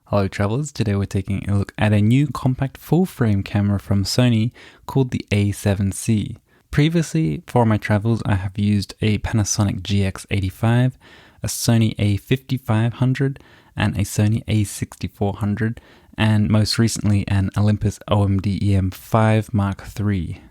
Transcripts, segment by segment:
Hello travellers, today we're taking a look at a new compact full-frame camera from Sony called the a7C. Previously, for my travels, I have used a Panasonic GX85, a Sony a5500, and a Sony a6400, and most recently an Olympus OMD EM5 Mark III,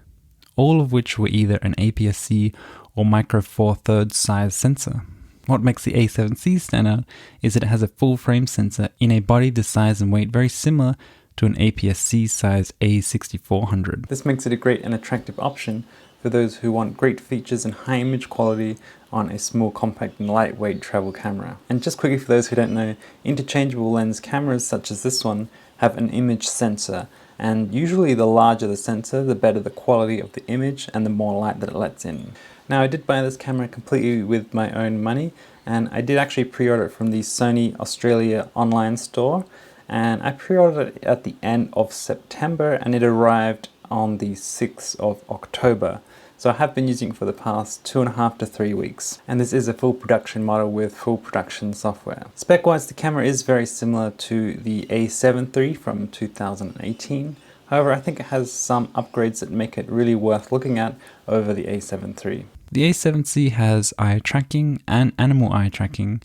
all of which were either an APS-C or micro four thirds size sensor. What makes the a7C stand out is that it has a full-frame sensor in a body the size and weight very similar to an APS-C size a6400. This makes it a great and attractive option for those who want great features and high image quality on a small, compact and lightweight travel camera. And just quickly for those who don't know, interchangeable lens cameras such as this one have an image sensor, and usually the larger the sensor, the better the quality of the image and the more light that it lets in. Now, I did buy this camera completely with my own money, and I did actually pre-order it from the Sony Australia online store, and I pre-ordered it at the end of September and it arrived on the 6th of October. So I have been using it for the past 2.5 to 3 weeks, and this is a full production model with full production software. Spec-wise, the camera is very similar to the a7 III from 2018. However, I think it has some upgrades that make it really worth looking at over the a7 III. The a7C has eye tracking and animal eye tracking,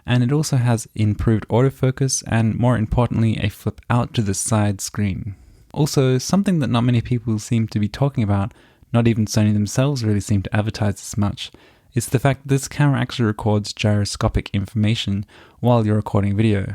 and it also has improved autofocus and, more importantly, a flip out to the side screen. Also, something that not many people seem to be talking about, not even Sony themselves really seem to advertise this much, is the fact that this camera actually records gyroscopic information while you're recording video.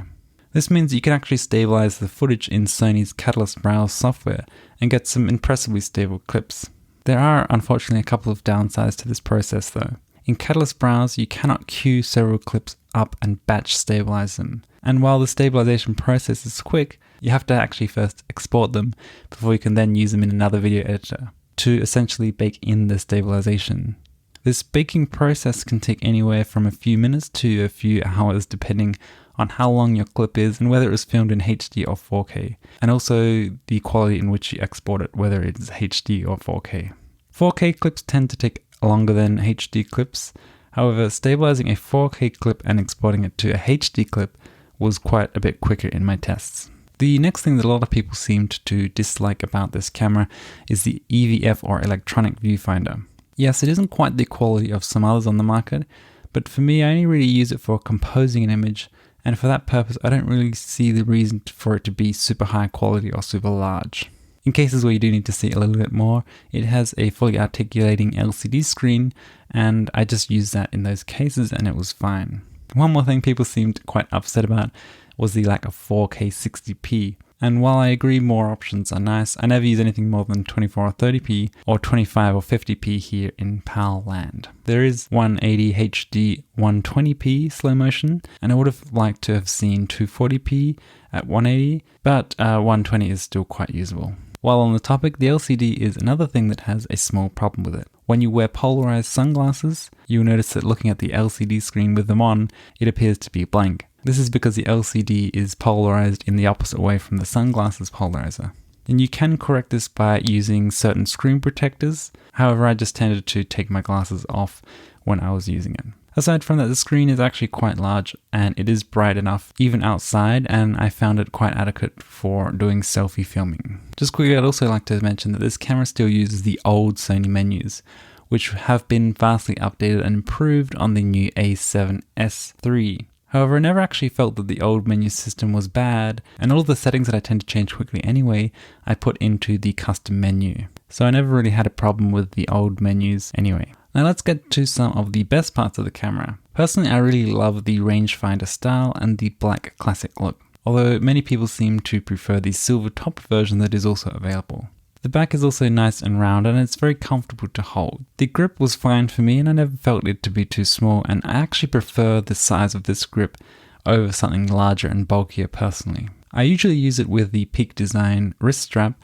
This means you can actually stabilize the footage in Sony's Catalyst Browse software and get some impressively stable clips. There are unfortunately a couple of downsides to this process though. In Catalyst Browse, you cannot queue several clips up and batch stabilize them. And while the stabilization process is quick, you have to actually first export them before you can then use them in another video editor to essentially bake in the stabilization. This baking process can take anywhere from a few minutes to a few hours depending on how long your clip is and whether it was filmed in HD or 4K, and also the quality in which you export it, whether it's HD or 4K. 4K clips tend to take longer than HD clips. However, stabilizing a 4K clip and exporting it to a HD clip was quite a bit quicker in my tests. The next thing that a lot of people seemed to dislike about this camera is the EVF or electronic viewfinder. Yes, it isn't quite the quality of some others on the market, but for me, I only really use it for composing an image, and for that purpose, I don't really see the reason for it to be super high quality or super large. In cases where you do need to see a little bit more, it has a fully articulating LCD screen, and I just used that in those cases and it was fine. One more thing people seemed quite upset about was the lack of 4K 60p. And while I agree more options are nice, I never use anything more than 24 or 30p or 25 or 50p here in PAL land. There is 180 HD 120p slow motion, and I would have liked to have seen 240p at 180, but 120 is still quite usable. While on the topic, the LCD is another thing that has a small problem with it. When you wear polarized sunglasses, you'll notice that looking at the LCD screen with them on, it appears to be blank. This is because the LCD is polarized in the opposite way from the sunglasses polarizer. And you can correct this by using certain screen protectors. However, I just tended to take my glasses off when I was using it. Aside from that, the screen is actually quite large and it is bright enough even outside, and I found it quite adequate for doing selfie filming. Just quickly, I'd also like to mention that this camera still uses the old Sony menus, which have been vastly updated and improved on the new a7S III. However, I never actually felt that the old menu system was bad, and all of the settings that I tend to change quickly anyway, I put into the custom menu. So I never really had a problem with the old menus anyway. Now let's get to some of the best parts of the camera. Personally, I really love the rangefinder style and the black classic look, although many people seem to prefer the silver top version that is also available. The back is also nice and round and it's very comfortable to hold. The grip was fine for me and I never felt it to be too small, and I actually prefer the size of this grip over something larger and bulkier personally. I usually use it with the Peak Design wrist strap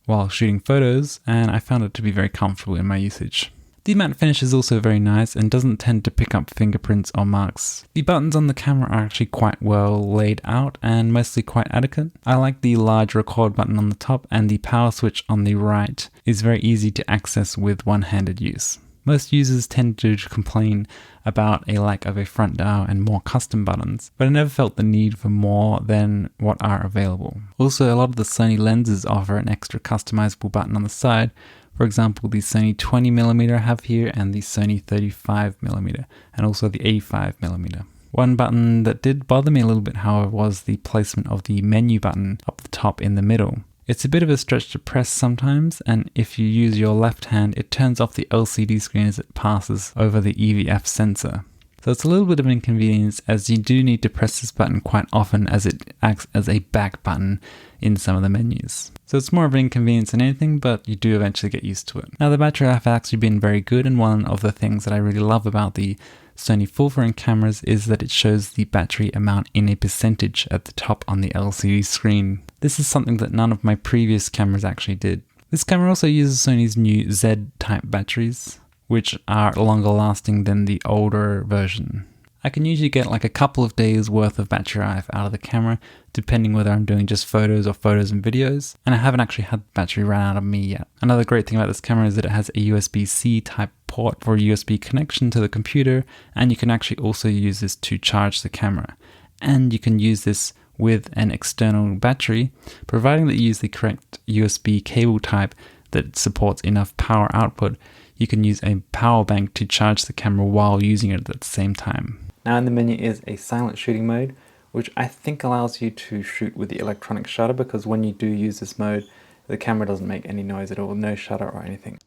while shooting photos, and I found it to be very comfortable in my usage. The matte finish is also very nice and doesn't tend to pick up fingerprints or marks. The buttons on the camera are actually quite well laid out and mostly quite adequate. I like the large record button on the top, and the power switch on the right is very easy to access with one-handed use. Most users tend to complain about a lack of a front dial and more custom buttons, but I never felt the need for more than what are available. Also, a lot of the Sony lenses offer an extra customizable button on the side. For example, the Sony 20mm I have here and the Sony 35mm and also the 85mm. One button that did bother me a little bit, however, was the placement of the menu button up the top in the middle. It's a bit of a stretch to press sometimes, and if you use your left hand, it turns off the LCD screen as it passes over the EVF sensor. So it's a little bit of an inconvenience, as you do need to press this button quite often, as it acts as a back button in some of the menus. So it's more of an inconvenience than anything, but you do eventually get used to it. Now, the battery life has actually been very good, and one of the things that I really love about the Sony full frame cameras is that it shows the battery amount in a percentage at the top on the LCD screen. This is something that none of my previous cameras actually did. This camera also uses Sony's new Z type batteries, which are longer lasting than the older version. I can usually get like a couple of days worth of battery life out of the camera, depending whether I'm doing just photos or photos and videos, and I haven't actually had the battery run out of me yet. Another great thing about this camera is that it has a USB-C type port for a USB connection to the computer, and you can actually also use this to charge the camera. And you can use this with an external battery, providing that you use the correct USB cable type that supports enough power output. You can use a power bank to charge the camera while using it at the same time. Now in the menu is a silent shooting mode, which I think allows you to shoot with the electronic shutter, because when you do use this mode, the camera doesn't make any noise at all, no shutter or anything.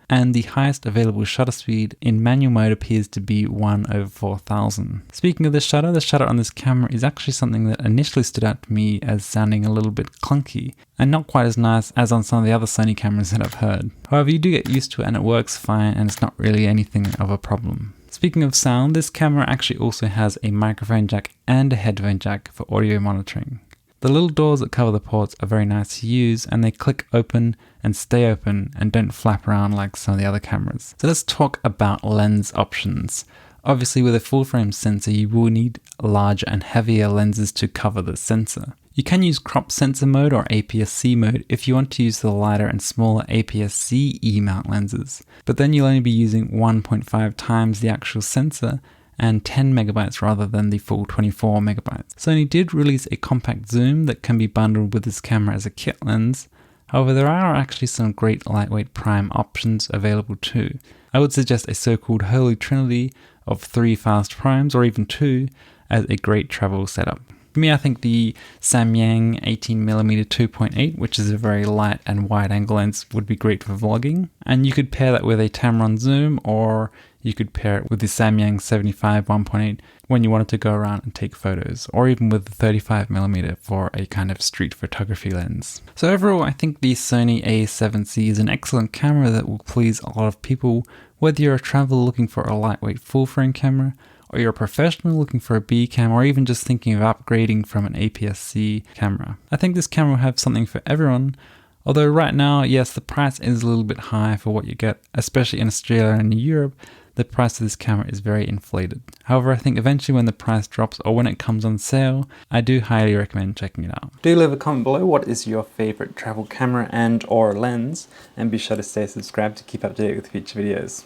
And the highest available shutter speed in manual mode appears to be 1/4000. Speaking of the shutter on this camera is actually something that initially stood out to me as sounding a little bit clunky, and not quite as nice as on some of the other Sony cameras that I've heard. However, you do get used to it and it works fine, and it's not really anything of a problem. Speaking of sound, this camera actually also has a microphone jack and a headphone jack for audio monitoring. The little doors that cover the ports are very nice to use, and they click open and stay open and don't flap around like some of the other cameras. So let's talk about lens options. Obviously, with a full frame sensor, you will need larger and heavier lenses to cover the sensor. You can use crop sensor mode or APS-C mode if you want to use the lighter and smaller APS-C E-mount lenses, but then you'll only be using 1.5 times the actual sensor and 10 megabytes rather than the full 24 megabytes. Sony did release a compact zoom that can be bundled with this camera as a kit lens. However, there are actually some great lightweight prime options available too. I would suggest a so-called holy trinity of 3 fast primes, or even 2, as a great travel setup. For me, I think the Samyang 18mm 2.8, which is a very light and wide angle lens, would be great for vlogging. And you could pair that with a Tamron zoom, or you could pair it with the Samyang 75 1.8 when you wanted to go around and take photos, or even with the 35mm for a kind of street photography lens. So overall, I think the Sony a7C is an excellent camera that will please a lot of people, whether you're a traveler looking for a lightweight full frame camera, or you're a professional looking for a B cam, or even just thinking of upgrading from an APS-C camera. I think this camera will have something for everyone, although right now, yes, the price is a little bit high for what you get, especially in Australia and Europe. The price of this camera is very inflated. However, I think eventually when the price drops or when it comes on sale, I do highly recommend checking it out. Do leave a comment below what is your favorite travel camera and or lens, and be sure to stay subscribed to keep up to date with future videos.